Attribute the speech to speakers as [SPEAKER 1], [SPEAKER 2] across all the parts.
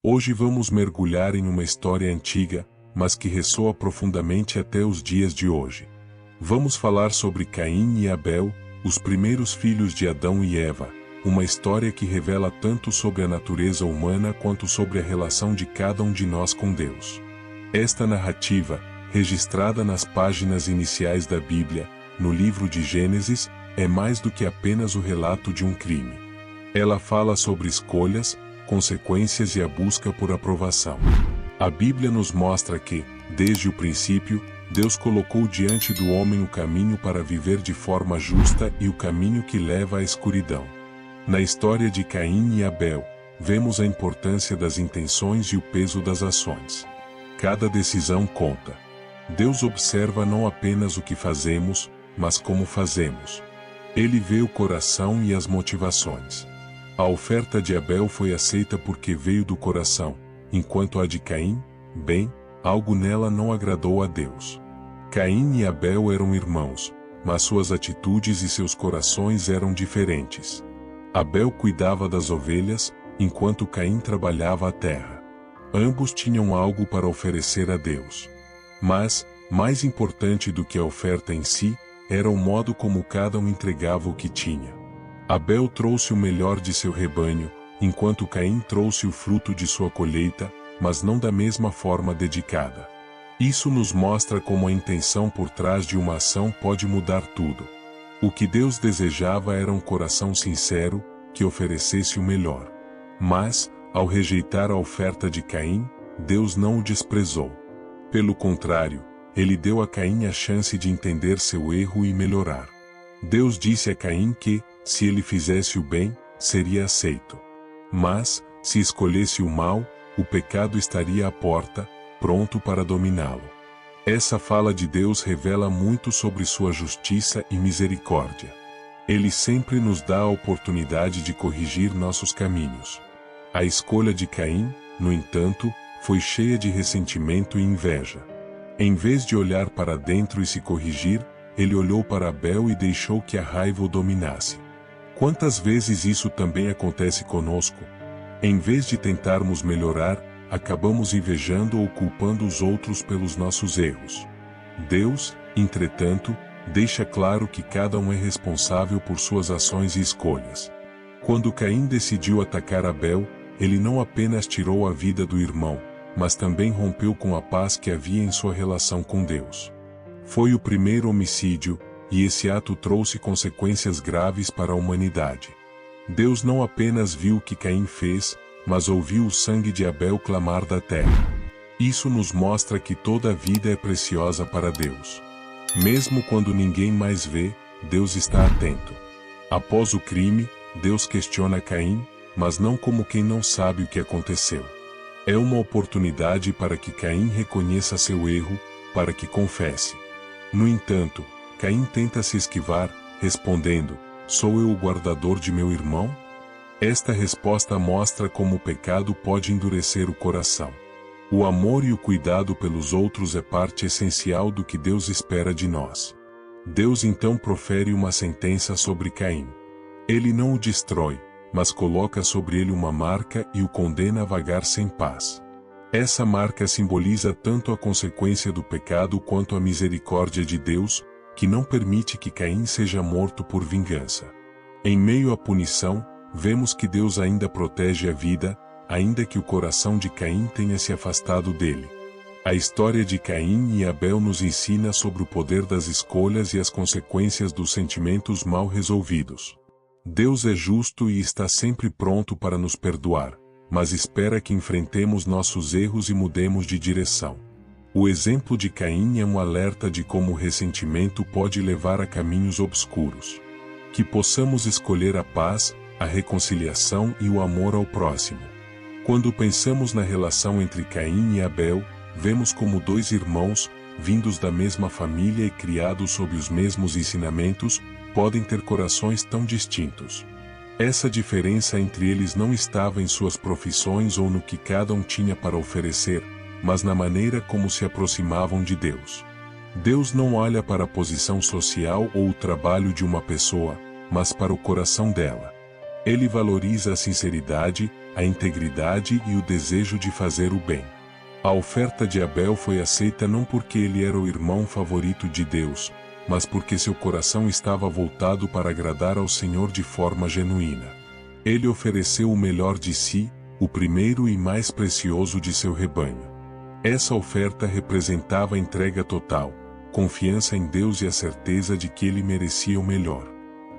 [SPEAKER 1] Hoje vamos mergulhar em uma história antiga, mas que ressoa profundamente até os dias de hoje. Vamos falar sobre Caim e Abel, os primeiros filhos de Adão e Eva, uma história que revela tanto sobre a natureza humana quanto sobre a relação de cada um de nós com Deus. Esta narrativa, registrada nas páginas iniciais da Bíblia, no livro de Gênesis, é mais do que apenas o relato de um crime. Ela fala sobre escolhas, consequências e a busca por aprovação. A Bíblia nos mostra que, desde o princípio, Deus colocou diante do homem o caminho para viver de forma justa e o caminho que leva à escuridão. Na história de Caim e Abel, vemos a importância das intenções e o peso das ações. Cada decisão conta. Deus observa não apenas o que fazemos, mas como fazemos. Ele vê o coração e as motivações. A oferta de Abel foi aceita porque veio do coração, enquanto a de Caim, bem, algo nela não agradou a Deus. Caim e Abel eram irmãos, mas suas atitudes e seus corações eram diferentes. Abel cuidava das ovelhas, enquanto Caim trabalhava a terra. Ambos tinham algo para oferecer a Deus. Mas, mais importante do que a oferta em si, era o modo como cada um entregava o que tinha. Abel trouxe o melhor de seu rebanho, enquanto Caim trouxe o fruto de sua colheita, mas não da mesma forma dedicada. Isso nos mostra como a intenção por trás de uma ação pode mudar tudo. O que Deus desejava era um coração sincero, que oferecesse o melhor. Mas, ao rejeitar a oferta de Caim, Deus não o desprezou. Pelo contrário, ele deu a Caim a chance de entender seu erro e melhorar. Deus disse a Caim que, se ele fizesse o bem, seria aceito. Mas, se escolhesse o mal, o pecado estaria à porta, pronto para dominá-lo. Essa fala de Deus revela muito sobre sua justiça e misericórdia. Ele sempre nos dá a oportunidade de corrigir nossos caminhos. A escolha de Caim, no entanto, foi cheia de ressentimento e inveja. Em vez de olhar para dentro e se corrigir, ele olhou para Abel e deixou que a raiva o dominasse. Quantas vezes isso também acontece conosco? Em vez de tentarmos melhorar, acabamos invejando ou culpando os outros pelos nossos erros. Deus, entretanto, deixa claro que cada um é responsável por suas ações e escolhas. Quando Caim decidiu atacar Abel, ele não apenas tirou a vida do irmão, mas também rompeu com a paz que havia em sua relação com Deus. Foi o primeiro homicídio, e esse ato trouxe consequências graves para a humanidade. Deus não apenas viu o que Caim fez, mas ouviu o sangue de Abel clamar da terra. Isso nos mostra que toda a vida é preciosa para Deus. Mesmo quando ninguém mais vê, Deus está atento. Após o crime, Deus questiona Caim, mas não como quem não sabe o que aconteceu. É uma oportunidade para que Caim reconheça seu erro, para que confesse. No entanto, Caim tenta se esquivar, respondendo: "Sou eu o guardador de meu irmão?" Esta resposta mostra como o pecado pode endurecer o coração. O amor e o cuidado pelos outros é parte essencial do que Deus espera de nós. Deus então profere uma sentença sobre Caim. Ele não o destrói, mas coloca sobre ele uma marca e o condena a vagar sem paz. Essa marca simboliza tanto a consequência do pecado quanto a misericórdia de Deus, que não permite que Caim seja morto por vingança. Em meio à punição, vemos que Deus ainda protege a vida, ainda que o coração de Caim tenha se afastado dele. A história de Caim e Abel nos ensina sobre o poder das escolhas e as consequências dos sentimentos mal resolvidos. Deus é justo e está sempre pronto para nos perdoar, mas espera que enfrentemos nossos erros e mudemos de direção. O exemplo de Caim é um alerta de como o ressentimento pode levar a caminhos obscuros. Que possamos escolher a paz, a reconciliação e o amor ao próximo. Quando pensamos na relação entre Caim e Abel, vemos como dois irmãos, vindos da mesma família e criados sob os mesmos ensinamentos, podem ter corações tão distintos. Essa diferença entre eles não estava em suas profissões ou no que cada um tinha para oferecer, mas na maneira como se aproximavam de Deus. Deus não olha para a posição social ou o trabalho de uma pessoa, mas para o coração dela. Ele valoriza a sinceridade, a integridade e o desejo de fazer o bem. A oferta de Abel foi aceita não porque ele era o irmão favorito de Deus, mas porque seu coração estava voltado para agradar ao Senhor de forma genuína. Ele ofereceu o melhor de si, o primeiro e mais precioso de seu rebanho. Essa oferta representava entrega total, confiança em Deus e a certeza de que ele merecia o melhor.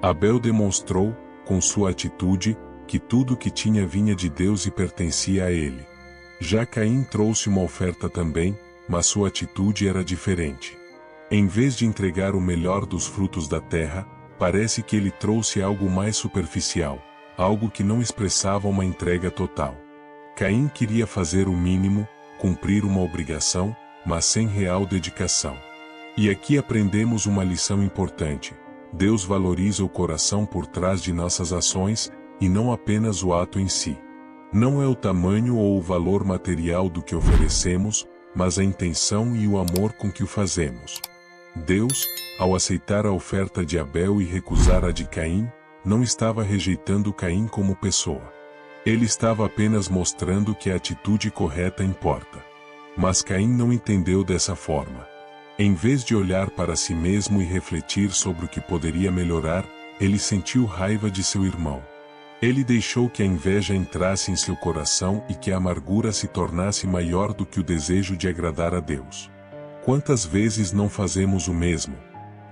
[SPEAKER 1] Abel demonstrou, com sua atitude, que tudo o que tinha vinha de Deus e pertencia a ele. Já Caim trouxe uma oferta também, mas sua atitude era diferente. Em vez de entregar o melhor dos frutos da terra, parece que ele trouxe algo mais superficial, algo que não expressava uma entrega total. Caim queria fazer o mínimo, cumprir uma obrigação, mas sem real dedicação. E aqui aprendemos uma lição importante. Deus valoriza o coração por trás de nossas ações, e não apenas o ato em si. Não é o tamanho ou o valor material do que oferecemos, mas a intenção e o amor com que o fazemos. Deus, ao aceitar a oferta de Abel e recusar a de Caim, não estava rejeitando Caim como pessoa. Ele estava apenas mostrando que a atitude correta importa. Mas Caim não entendeu dessa forma. Em vez de olhar para si mesmo e refletir sobre o que poderia melhorar, ele sentiu raiva de seu irmão. Ele deixou que a inveja entrasse em seu coração e que a amargura se tornasse maior do que o desejo de agradar a Deus. Quantas vezes não fazemos o mesmo?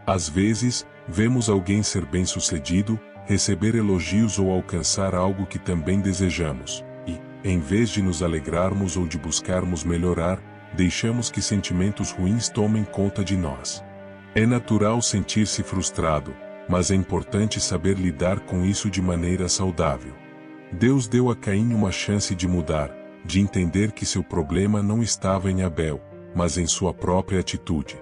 [SPEAKER 1] Às vezes, vemos alguém ser bem-sucedido, receber elogios ou alcançar algo que também desejamos, e, em vez de nos alegrarmos ou de buscarmos melhorar, deixamos que sentimentos ruins tomem conta de nós. É natural sentir-se frustrado, mas é importante saber lidar com isso de maneira saudável. Deus deu a Caim uma chance de mudar, de entender que seu problema não estava em Abel, mas em sua própria atitude.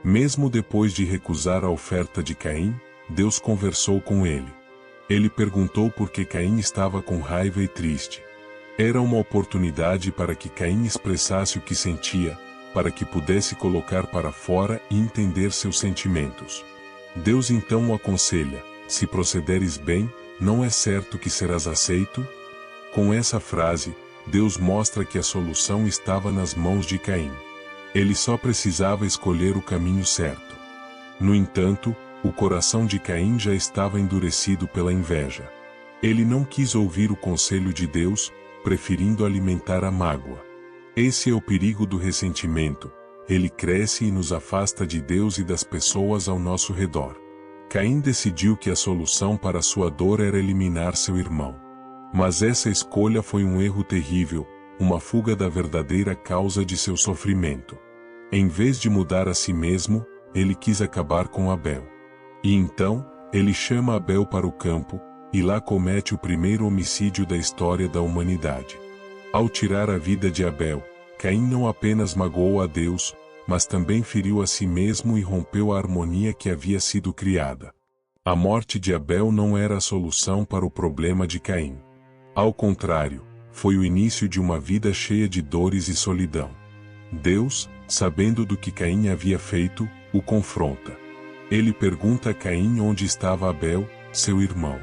[SPEAKER 1] Mesmo depois de recusar a oferta de Caim, Deus conversou com ele. Ele perguntou por que Caim estava com raiva e triste. Era uma oportunidade para que Caim expressasse o que sentia, para que pudesse colocar para fora e entender seus sentimentos. Deus então o aconselha: se procederes bem, não é certo que serás aceito? Com essa frase, Deus mostra que a solução estava nas mãos de Caim. Ele só precisava escolher o caminho certo. No entanto, o coração de Caim já estava endurecido pela inveja. Ele não quis ouvir o conselho de Deus, preferindo alimentar a mágoa. Esse é o perigo do ressentimento. Ele cresce e nos afasta de Deus e das pessoas ao nosso redor. Caim decidiu que a solução para sua dor era eliminar seu irmão. Mas essa escolha foi um erro terrível, uma fuga da verdadeira causa de seu sofrimento. Em vez de mudar a si mesmo, ele quis acabar com Abel. E então, ele chama Abel para o campo, e lá comete o primeiro homicídio da história da humanidade. Ao tirar a vida de Abel, Caim não apenas magoou a Deus, mas também feriu a si mesmo e rompeu a harmonia que havia sido criada. A morte de Abel não era a solução para o problema de Caim. Ao contrário, foi o início de uma vida cheia de dores e solidão. Deus, sabendo do que Caim havia feito, o confronta. Ele pergunta a Caim onde estava Abel, seu irmão.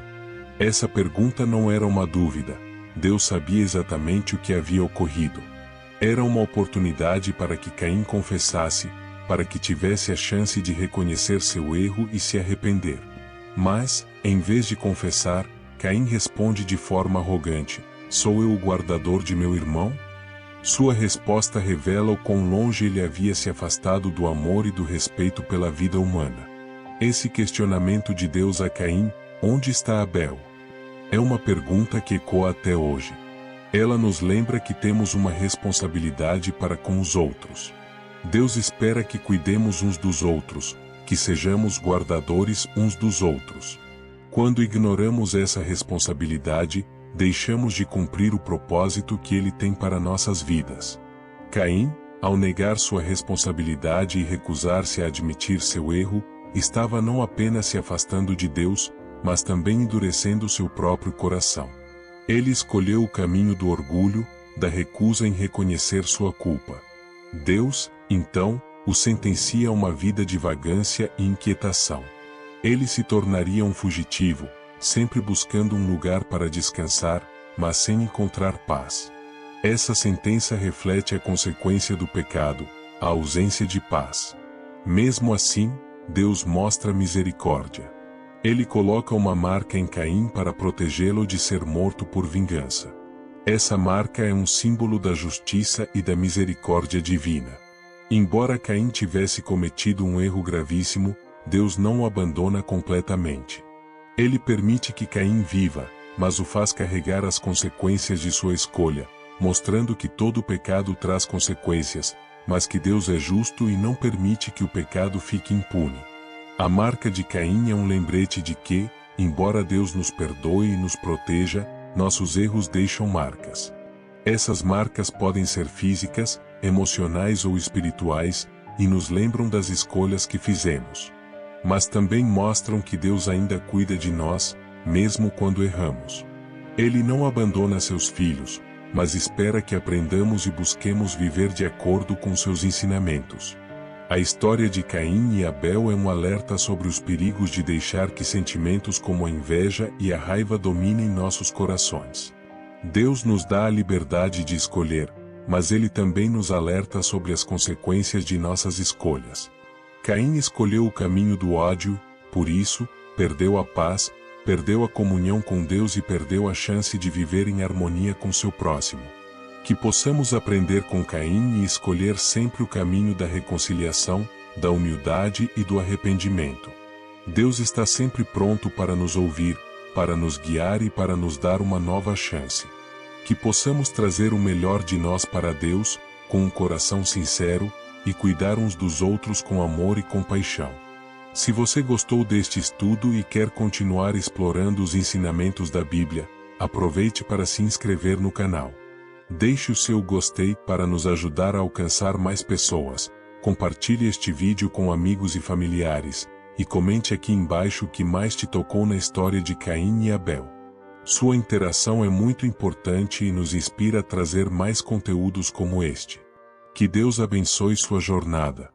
[SPEAKER 1] Essa pergunta não era uma dúvida. Deus sabia exatamente o que havia ocorrido. Era uma oportunidade para que Caim confessasse, para que tivesse a chance de reconhecer seu erro e se arrepender. Mas, em vez de confessar, Caim responde de forma arrogante: sou eu o guardador de meu irmão? Sua resposta revela o quão longe ele havia se afastado do amor e do respeito pela vida humana. Esse questionamento de Deus a Caim, onde está Abel? É uma pergunta que ecoa até hoje. Ela nos lembra que temos uma responsabilidade para com os outros. Deus espera que cuidemos uns dos outros, que sejamos guardadores uns dos outros. Quando ignoramos essa responsabilidade, deixamos de cumprir o propósito que Ele tem para nossas vidas. Caim, ao negar sua responsabilidade e recusar-se a admitir seu erro, estava não apenas se afastando de Deus, mas também endurecendo seu próprio coração. Ele escolheu o caminho do orgulho, da recusa em reconhecer sua culpa. Deus, então, o sentencia a uma vida de vagância e inquietação. Ele se tornaria um fugitivo, sempre buscando um lugar para descansar, mas sem encontrar paz. Essa sentença reflete a consequência do pecado, a ausência de paz. Mesmo assim, Deus mostra misericórdia. Ele coloca uma marca em Caim para protegê-lo de ser morto por vingança. Essa marca é um símbolo da justiça e da misericórdia divina. Embora Caim tivesse cometido um erro gravíssimo, Deus não o abandona completamente. Ele permite que Caim viva, mas o faz carregar as consequências de sua escolha, mostrando que todo pecado traz consequências, mas que Deus é justo e não permite que o pecado fique impune. A marca de Caim é um lembrete de que, embora Deus nos perdoe e nos proteja, nossos erros deixam marcas. Essas marcas podem ser físicas, emocionais ou espirituais, e nos lembram das escolhas que fizemos. Mas também mostram que Deus ainda cuida de nós, mesmo quando erramos. Ele não abandona seus filhos, mas espera que aprendamos e busquemos viver de acordo com seus ensinamentos. A história de Caim e Abel é um alerta sobre os perigos de deixar que sentimentos como a inveja e a raiva dominem nossos corações. Deus nos dá a liberdade de escolher, mas Ele também nos alerta sobre as consequências de nossas escolhas. Caim escolheu o caminho do ódio, por isso, perdeu a paz, perdeu a comunhão com Deus e perdeu a chance de viver em harmonia com seu próximo. Que possamos aprender com Caim e escolher sempre o caminho da reconciliação, da humildade e do arrependimento. Deus está sempre pronto para nos ouvir, para nos guiar e para nos dar uma nova chance. Que possamos trazer o melhor de nós para Deus, com um coração sincero, e cuidar uns dos outros com amor e compaixão. Se você gostou deste estudo e quer continuar explorando os ensinamentos da Bíblia, aproveite para se inscrever no canal. Deixe o seu gostei para nos ajudar a alcançar mais pessoas, compartilhe este vídeo com amigos e familiares, e comente aqui embaixo o que mais te tocou na história de Caim e Abel. Sua interação é muito importante e nos inspira a trazer mais conteúdos como este. Que Deus abençoe sua jornada.